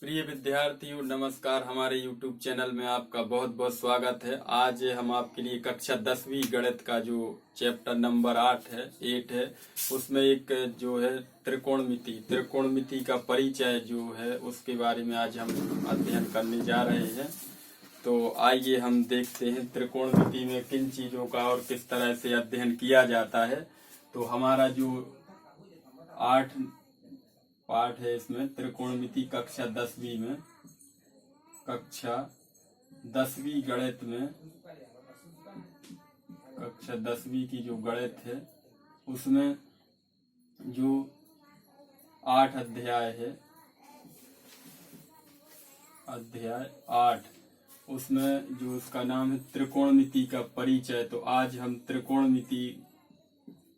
प्रिय विद्यार्थियों नमस्कार। हमारे YouTube चैनल में आपका बहुत बहुत स्वागत है। आज हम आपके लिए कक्षा 10वीं गणित का जो चैप्टर नंबर 8 है उसमें एक जो है त्रिकोणमिति का परिचय जो है उसके बारे में आज हम अध्ययन करने जा रहे हैं। तो आइए हम देखते हैं त्रिकोणमिति में किन चीजों का और किस तरह से अध्ययन किया जाता है। तो हमारा जो 8 पाठ है इसमें त्रिकोणमिति कक्षा 10वीं गणित में कक्षा 10वीं की जो गणित है उसमें जो 8 अध्याय है, अध्याय 8 उसमें जो उसका नाम है त्रिकोणमिति का परिचय। तो आज हम त्रिकोणमिति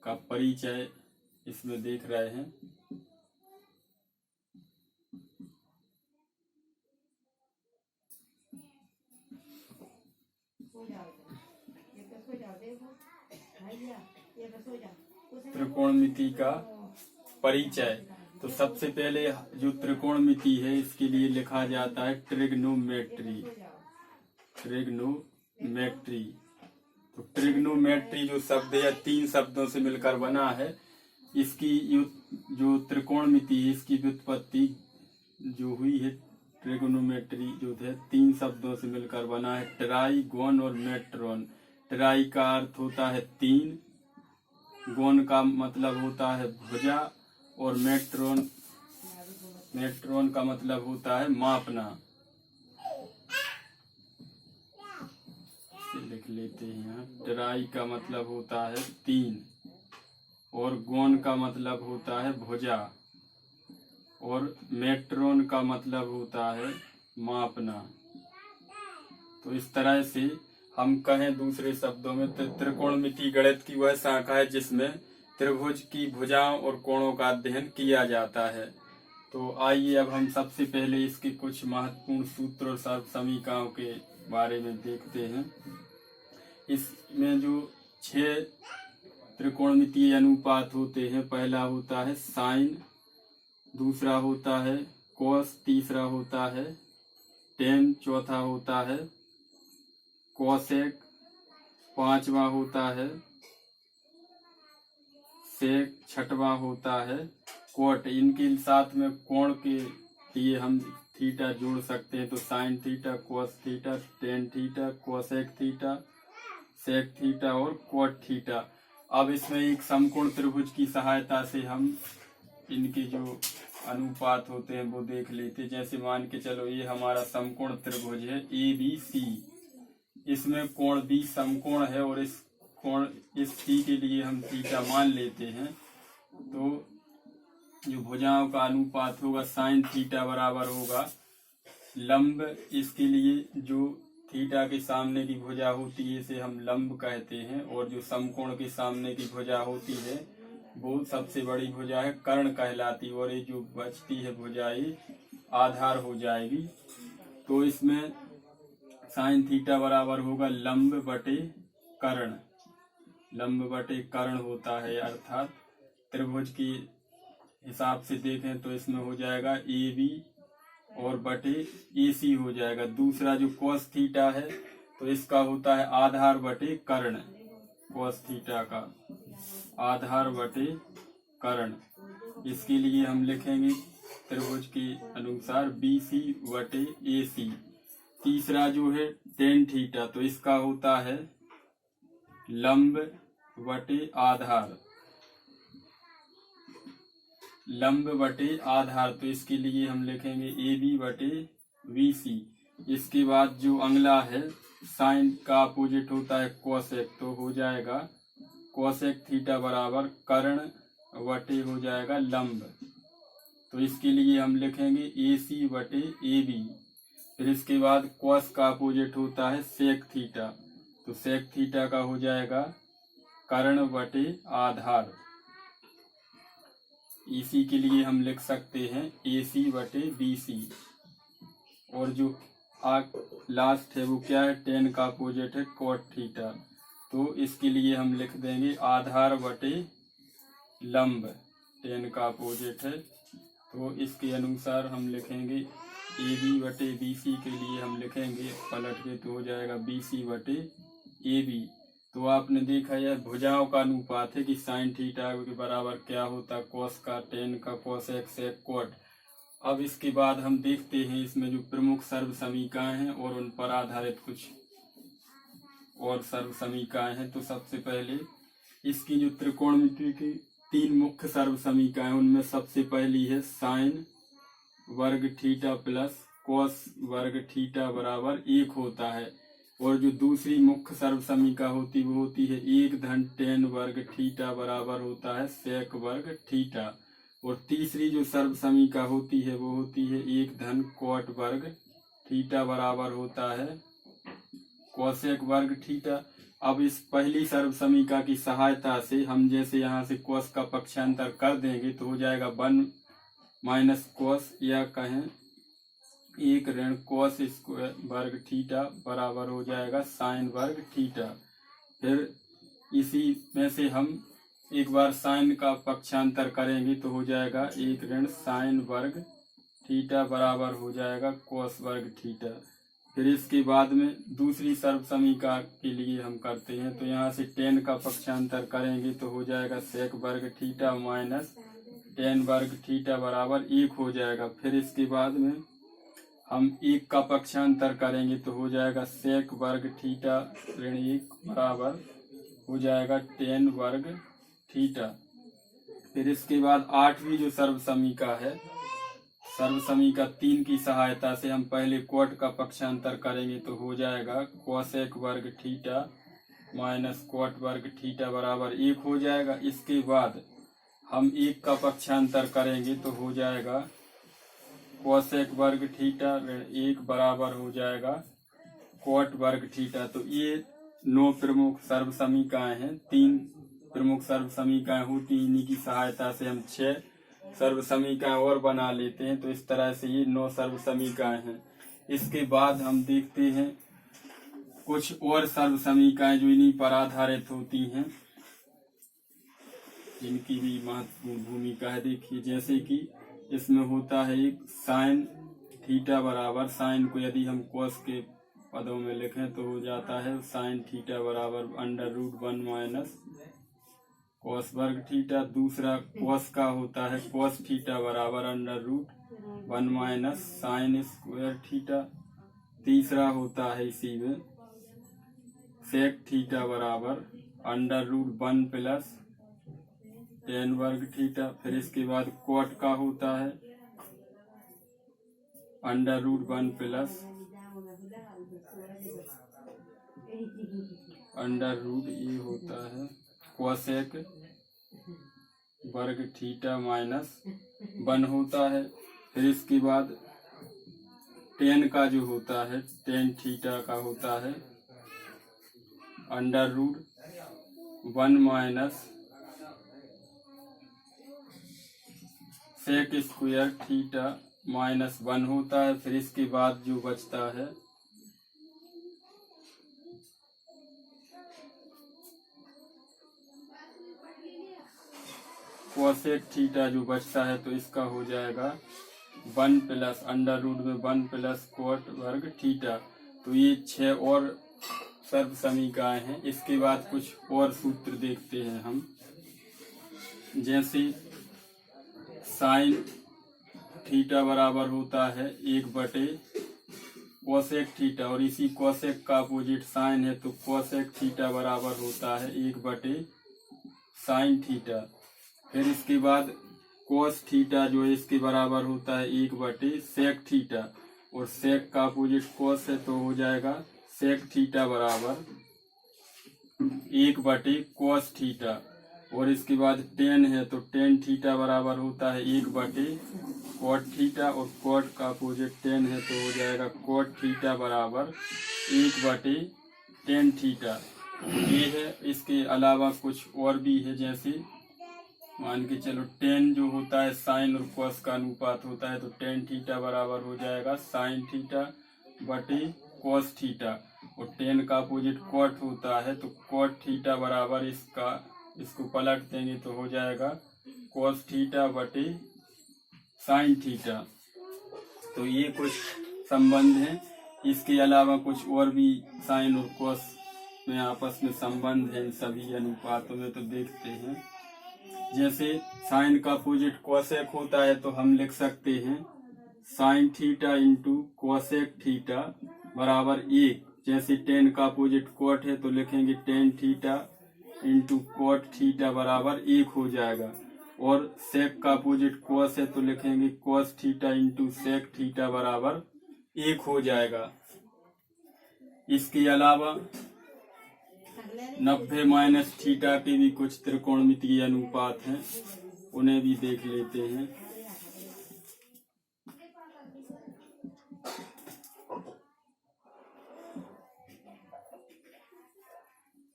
का परिचय इसमें देख रहे हैं। त्रिकोणमिति का परिचय। तो सबसे पहले जो त्रिकोणमिति है इसके लिए लिखा जाता है ट्रिग्नोमेट्री। तो ट्रिग्नोमेट्री जो शब्द है 3 शब्दों से मिलकर बना है। इसकी जो त्रिकोणमिति है इसकी व्युत्पत्ति जो हुई है ट्रिग्नोमेट्री जो है 3 शब्दों से मिलकर बना है, ट्राइगोन और मेट्रोन। ट्राई का अर्थ होता है 3, गोन का मतलब होता है भुजा और मेट्रोन का मतलब होता है मापना। लिख लेते हैं यहाँ। ट्राई का मतलब होता है 3 और गोन का मतलब होता है भुजा और मेट्रोन का मतलब होता है मापना। तो इस तरह से हम कहें दूसरे शब्दों में त्रिकोणमिति गणित की वह शाखा है जिसमें त्रिभुज की भुजाओं और कोणों का अध्ययन किया जाता है। तो आइए अब हम सबसे पहले इसके कुछ महत्वपूर्ण सूत्र और समीकरणों के बारे में देखते हैं। इसमें जो 6 त्रिकोणमितीय अनुपात होते हैं, पहला होता है साइन, दूसरा होता है कोस, तीसरा होता है टेन, चौथा होता है कोसेक, 5वां होता है सेक, 6वां होता है कोट। इनके साथ में कोण के लिए हम थीटा जोड़ सकते हैं। तो sine theta, cos theta, tan theta, cosec theta, sec theta और कोट थीटा। अब इसमें एक समकोण त्रिभुज की सहायता से हम इनके जो अनुपात होते हैं वो देख लेते हैं। जैसे मान के चलो ये हमारा समकोण त्रिभुज है ABC, इसमें कोण B समकोण है और इस C के लिए हम थीटा मान लेते हैं। तो जो भुजाओं का अनुपात होगा साइन थीटा बराबर होगा लंब, इसके लिए जो थीटा के सामने की भुजा होती है इसे हम लंब कहते हैं, और जो समकोण के सामने की भुजा होती है वो सबसे बड़ी भुजा है कर्ण कहलाती, और ये जो बचती है भुजा ये आधार हो जाएगी। तो इसमें साइन थीटा बराबर होगा लंब बटे कर्ण, लंब बटे कर्ण होता है। अर्थात त्रिभुज की हिसाब से देखें तो इसमें हो जाएगा AB और बटे AC हो जाएगा। दूसरा जो कोस थीटा है तो इसका होता है आधार बटे कर्ण, कोस थीटा का आधार बटे कर्ण। इसके लिए हम लिखेंगे त्रिभुज के अनुसार BC बटे AC। तीसरा जो है टेन थीटा, तो इसका होता है लंब बटे आधार, लंब बटे आधार। तो इसके लिए हम लिखेंगे AB बटे BC। इसके बाद जो अगला है साइन का अपोजिट होता है कोसेक, तो हो जाएगा कोसेक थीटा बराबर कर्ण बटे हो जाएगा लंब। तो इसके लिए हम लिखेंगे AC बटे AB। फिर इसके बाद कोस का अपोजिट होता है सेक थीटा, तो सेक थीटा का हो जाएगा कर्ण बटे आधार। इसी के लिए हम लिख सकते हैं AC बटे BC। और जो लास्ट है वो क्या है, टेन का अपोजिट है कोट थीटा, तो इसके लिए हम लिख देंगे आधार बटे लंब, टेन का अपोजिट है। तो इसके अनुसार हम लिखेंगे ए बी बटे बी सी के लिए हम लिखेंगे पलट के तो हो जाएगा बी सी बटे ए बी। तो आपने देखा यह भुजाओं का अनुपात है कि साइन थीटा के बराबर क्या होता है कोस का, टेन का, कोस एक्स सेक कोट। अब इसके बाद हम देखते हैं इसमें जो प्रमुख सर्व समीकरण हैं और उन पर आधारित कुछ और सर्व समीकरण हैं। तो सबसे पहले इसकी जो त्रिकोणमिति की 3 मुख्य सर्व समीकरण उनमें सबसे पहली है साइन वर्ग थीटा प्लस कोस वर्ग थीटा बराबर 1 होता है। और जो दूसरी मुख्य सर्व समीकरण होती वो होती है 1 धन टेन वर्ग थीटा बराबर होता है सेक वर्ग थीटा। और तीसरी जो सर्व समीकरण होती है वो होती है 1 धन कोट वर्ग थीटा बराबर होता है कोसेक वर्ग थीटा। अब इस पहली सर्व समीकरण की सहायता से हम जैसे यहाँ से कोस का पक्षांतर कर देंगे तो हो जाएगा 1 माइनस कोस या कहें 1 ऋण कोस स्क्वायर वर्ग थीटा बराबर हो जाएगा साइन वर्ग थीटा। फिर इसी में से हम एक बार साइन का पक्षांतर करेंगे तो हो जाएगा 1 ऋण साइन वर्ग थीटा बराबर हो जाएगा कोस वर्ग थीटा। फिर इसके बाद में दूसरी सर्व समीकरण के लिए हम करते हैं तो यहाँ से टेन का पक्षांतर करेंगे तो हो जाएगा सेक वर्ग थीटा माइनस टेन वर्ग थीटा बराबर 1 हो जाएगा। फिर इसके बाद में हम 1 का पक्षांतर करेंगे तो हो जाएगा सेक वर्ग थीटा ऋण 1 बराबर हो जाएगा टेन वर्ग थीटा। फिर इसके बाद 8वीं जो सर्व समीकरण है सर्व समीकरण 3 की सहायता से हम पहले कोट का पक्षांतर करेंगे तो हो जाएगा कोसेक वर्ग थीटा माइनस कोट वर्ग थीटा बराबर 1 हो जाएगा। इसके बाद हम 1 का पक्षांतर करेंगे तो हो जाएगा कोसेक वर्ग थीटा ऋण 1 बराबर हो जाएगा कोट वर्ग थीटा। तो ये 9 प्रमुख सर्व समीकरण हैं। 3 प्रमुख सर्व समीकरण होती हैं, इन्हीं की सहायता से हम 6 सर्व समीकरण और बना लेते हैं। तो इस तरह से ये 9 सर्व समीकरण हैं। इसके बाद हम देखते हैं कुछ और सर्व समीकरण जो इन्हीं पर आधारित होती हैं, जिनकी भी महत्वपूर्ण भूमिका है। देखिए जैसे कि इसमें होता है एक साइन थीटा बराबर, साइन को यदि हम कोस के पदों में लिखें तो हो जाता है साइन थीटा बराबर √1 माइनस कोस वर्ग थीटा। दूसरा कोस का होता है कोस थीटा बराबर √1 माइनस साइन स्क्वायर थीटा। तीसरा होता है इसी में सेक थीटा बराबर √1 प्लस टेन वर्ग थीटा। फिर इसके बाद कोट का होता है √1 प्लस ये होता है कोसेक वर्ग थीटा माइनस 1 होता है। फिर इसके बाद टेन का जो होता है टेन थीटा का होता है √1 minus sec square theta minus 1 होता है। फिर इसके बाद जो बचता है कोसेक थीटा जो बचता है तो इसका हो जाएगा 1 प्लस √1 प्लस कोट वर्ग थीटा। तो ये 6 और सर्व समीकरण हैं। इसके बाद कुछ और सूत्र देखते हैं हम, जैसे साइन थीटा बराबर होता है 1 बटे कोसेक थीटा, और इसी कोसेक का अपोजिट साइन है तो कोसेक थीटा बराबर होता है 1 बटे साइन थीटा। फिर इसके बाद कोस थीटा जो है इसके बराबर होता है 1 बटे सेक थीटा, और सेक का अपोजिट कोस है तो हो जाएगा सेक थीटा बराबर 1 बटे कोस थीटा। और इसके बाद टेन है तो टेन थीटा बराबर होता है 1 बटे कोट थीटा, और कोट का अपोजिट टेन है तो हो जाएगा कोट थीटा बराबर 1 बटे टेन थीटा। ये है। इसके अलावा कुछ और भी है, जैसे मान के चलो टेन जो होता है साइन और कोस का अनुपात होता है तो टेन थीटा बराबर हो जाएगा साइन थीटा बटे कोस थीटा, और टेन का अपोजिट कोट होता है तो कोट थीटा बराबर इसको पलट देंगे तो हो जाएगा कोस थीटा बटे साइन थीटा। तो ये कुछ संबंध हैं। इसके अलावा कुछ और भी साइन और कॉस में आपस में संबंध है इन सभी अनुपातों में, तो देखते हैं। जैसे साइन का अपोजिट कोसेक होता है तो हम लिख सकते हैं sine theta into cosec theta बराबर 1। जैसे टेन का अपोजिट कोट है तो लिखेंगे tan theta into cot theta बराबर 1 हो जाएगा। और सेक का अपोजिट कोस है तो लिखेंगे cos theta into sec theta बराबर 1 हो जाएगा। इसके अलावा 90 माइनस थीटा के भी कुछ त्रिकोणमितीय अनुपात हैं, उन्हें भी देख लेते हैं।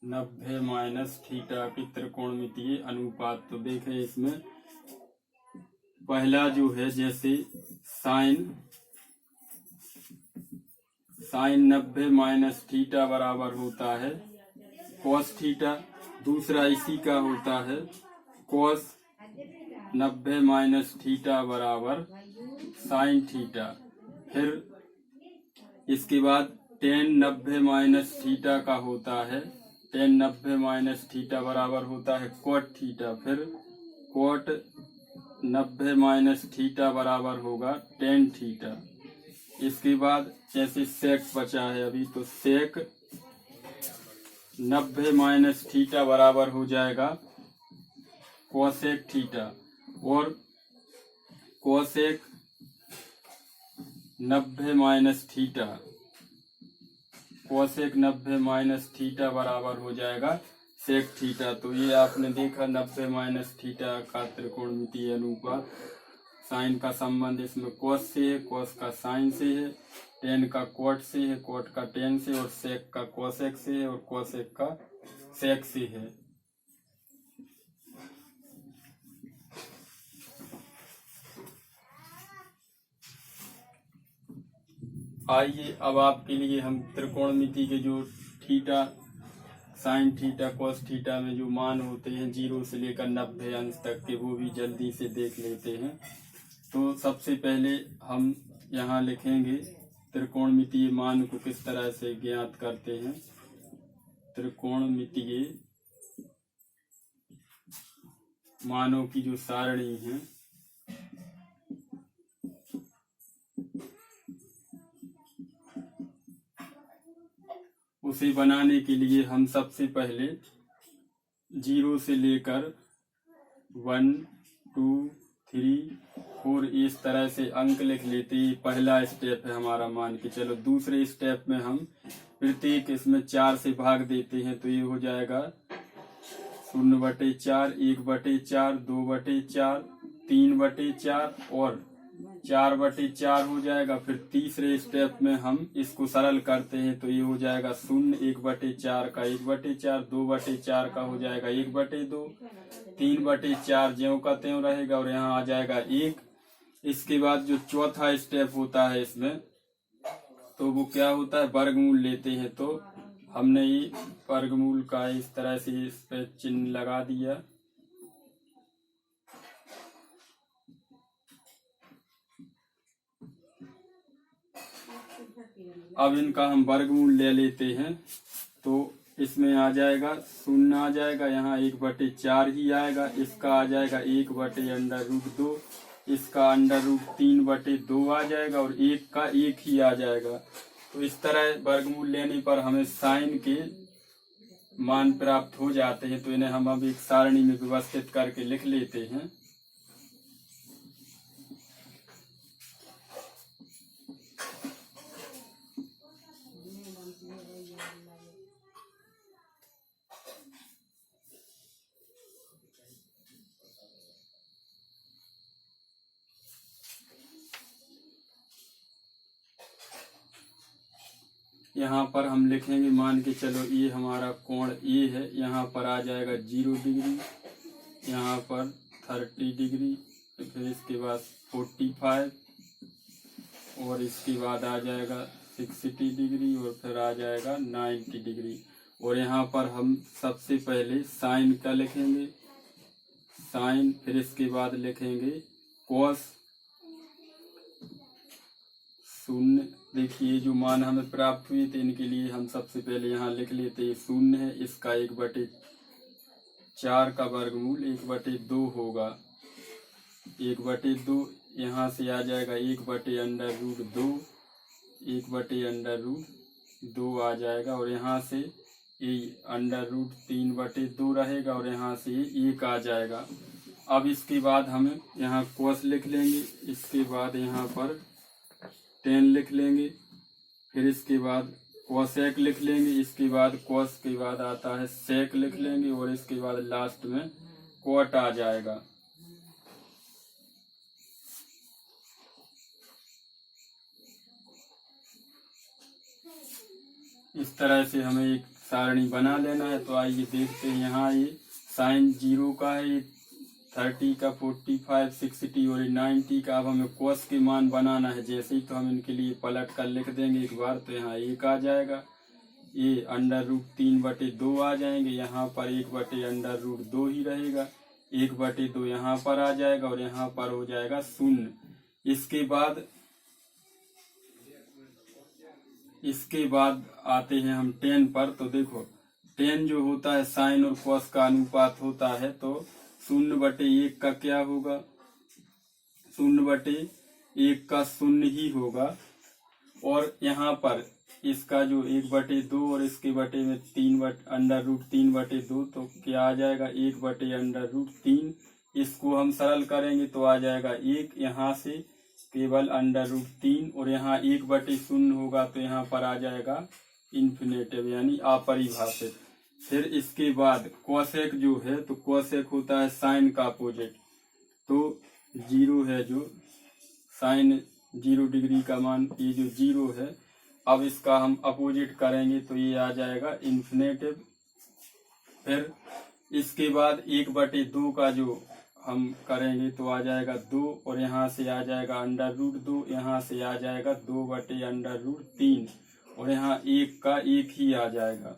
नब्बे माइनस थीटा की त्रिकोणमितीय अनुपात, तो देखें इसमें पहला जो है जैसे साइन 90 माइनस थीटा बराबर होता है कोस थीटा। दूसरा इसी का होता है कोस 90 माइनस थीटा बराबर साइन थीटा। फिर इसके बाद टेन 90 माइनस थीटा का होता है टेन 90 माइनस थीटा बराबर होता है कोट थीटा। फिर कोट 90 माइनस थीटा बराबर होगा टेन थीटा। इसके बाद जैसे सेक बचा है अभी, तो सेक 90 माइनस थीटा बराबर हो जाएगा कोसेक थीटा। और cosec 90 minus theta, cosec 90 minus theta बराबर हो जाएगा सेक थीटा। तो ये आपने देखा 90 माइनस थीटा का त्रिकोणमितीय अनुपात। साइन का संबंध इसमें कोस से है, कोस का साइन से है, टेन का कोट से है, कोट का टेन से, और सेक का कोसेक से है, और कोसेक का सेक से है। आइए अब आपके लिए हम त्रिकोणमिति के जो theta sine theta cos theta में जो मान होते हैं 0 से लेकर 90 अंश तक के, वो भी जल्दी से देख लेते हैं। तो सबसे पहले हम यहाँ लिखेंगे त्रिकोणमितीय मान को किस तरह से ज्ञात करते हैं। त्रिकोणमितीय मानों की जो सारणी है उसे बनाने के लिए हम सबसे पहले 0 से लेकर 1, 2, 3, 4 इस तरह से अंक लिख लेते हैं। पहला स्टेप है हमारा, मान के चलो। दूसरे स्टेप में हम प्रत्येक इसमें 4 से भाग देते हैं, तो ये हो जाएगा 0/4, 1/4, 2/4, 3/4 और 4/4 हो जाएगा। फिर तीसरे स्टेप में हम इसको सरल करते हैं, तो ये हो जाएगा 0, 1/4 का 1/4, 2/4 का हो जाएगा 1/2, 3/4 ज्यों का त्यों रहेगा, और यहाँ आ जाएगा 1। इसके बाद जो चौथा स्टेप होता है इसमें, तो वो क्या होता है, वर्गमूल लेते हैं। तो हमने ये वर्गमूल का इस तरह से इस पे चिन्ह लगा दिया। अब इनका हम वर्गमूल ले लेते हैं, तो इसमें आ जाएगा 0 आ जाएगा, यहाँ 1/4 ही आएगा। इसका आ जाएगा 1/√2, इसका √3/2 आ जाएगा, और 1 का 1 ही आ जाएगा। तो इस तरह वर्गमूल लेने पर हमें साइन के मान प्राप्त हो जाते हैं। तो इन्हें हम अब एक सारणी में व्यवस्थित करके लिख लेते हैं। यहाँ पर हम लिखेंगे, मान के चलो ये हमारा कोण ए है, यहाँ पर आ जाएगा 0 डिग्री, यहाँ पर 30 डिग्री, फिर इसके बाद 45, और इसके बाद आ जाएगा 60 डिग्री, और फिर आ जाएगा 90 डिग्री। और यहाँ पर हम सबसे पहले साइन का लिखेंगे, साइन, फिर इसके बाद लिखेंगे कोस, शून्य। देखिए जो मान हमें प्राप्त हुए थे इनके लिए हम सबसे पहले यहाँ लिख लेते हैं शून्य है, इसका 1/4 का वर्गमूल 1/2 होगा। 1/2 यहाँ से आ जाएगा 1/√2, 1/√2 आ जाएगा और यहाँ से ये √3/2 रहेगा और यहाँ से 1 आ जाएगा। अब इसके बाद हमें यहाँ कोस लिख लेंगे, इसके बाद यहाँ पर tan लिख लेंगे, फिर इसके बाद कोसेक लिख लेंगे, इसके बाद कोस के बाद आता है सेक लिख लेंगे और इसके बाद लास्ट में कोट आ जाएगा। इस तरह से हमें एक सारणी बना लेना है। तो आइए देखते हैं, यहाँ ये साइन 0 का है, ये 30 का, 45, 60 और 90 का। अब हमें कोस के मान बनाना है जैसे ही, तो हम इनके लिए पलट कर लिख देंगे एक बार। तो यहाँ 1 आ जाएगा, ये √3/2 आ जाएंगे, यहाँ पर 1/√2 ही रहेगा, 1/2 यहाँ पर आ जाएगा और यहाँ पर हो जाएगा 0। इसके बाद आते हैं हम tan पर। तो देखो tan जो होता है साइन और कॉस का अनुपात होता है, तो 0/1 का क्या होगा, 0/1 का 0 ही होगा। और यहाँ पर इसका जो 1/2 और इसके बटे में √3/2, तो क्या आ जाएगा 1/√3। इसको हम सरल करेंगे तो आ जाएगा 1, यहाँ से केवल √3 और यहाँ 1/0 होगा तो यहाँ पर आ जाएगा इन्फिनेटिव यानी अपरिभाषित। फिर इसके बाद कोसेक जो है, तो कोसेक होता है साइन का अपोजिट। तो 0 है जो साइन 0 डिग्री का मान, ये जो 0 है, अब इसका हम अपोजिट करेंगे तो ये आ जाएगा इन्फिनेटिव। फिर इसके बाद 1/2 का जो हम करेंगे तो आ जाएगा 2 और यहाँ से आ जाएगा √2, यहाँ से आ जाएगा 2/√3 और यहाँ 1 का 1 ही आ जाएगा।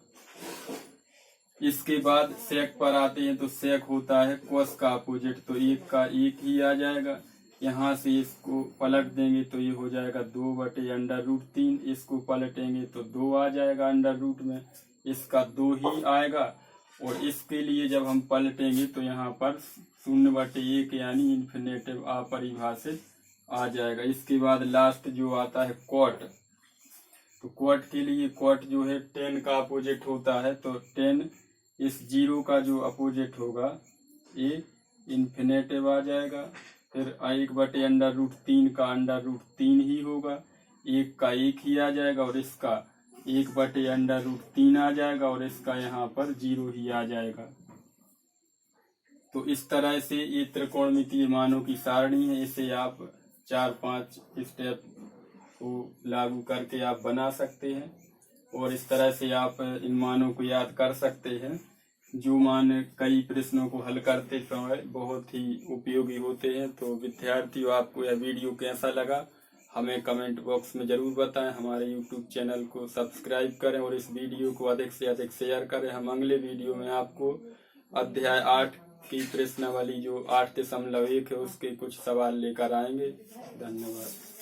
इसके बाद सेक पर आते हैं, तो सेक होता है कोस का अपोजिट, तो 1 का 1 ही आ जाएगा। यहाँ से इसको पलट देंगे तो ये हो जाएगा 2/√3, इसको पलटेंगे तो 2 आ जाएगा √ में, इसका 2 ही आएगा। और इसके लिए जब हम पलटेंगे तो यहाँ पर 0/1 यानी इन्फिनेटिव अपरिभाषित आ जाएगा। इसके बाद लास्ट जो आता है कोट। तो कोट के लिए कोट जो है tan का अपोजिट होता है, तो tan इस 0 का जो अपोजिट होगा ये इन्फिनेटिव आ जाएगा। फिर 1/√3 का √3 ही होगा, 1 का 1 ही आ जाएगा और इसका 1/√3 आ जाएगा और इसका यहाँ पर 0 ही आ जाएगा। तो इस तरह से ये त्रिकोणमितीय मानों की सारणी है। इसे आप 4-5 स्टेप को लागू करके आप बना सकते हैं और इस तरह से आप इन मानों को याद कर सकते हैं, जो मान कई प्रश्नों को हल करते समय बहुत ही उपयोगी होते हैं। तो विद्यार्थियों, आपको यह वीडियो कैसा लगा हमें कमेंट बॉक्स में जरूर बताएं। हमारे YouTube चैनल को सब्सक्राइब करें और इस वीडियो को अधिक से अधिक शेयर करें। हम अगले वीडियो में आपको अध्याय 8 की प्रश्नावली जो 8.1 है उसके कुछ सवाल लेकर आएंगे। धन्यवाद।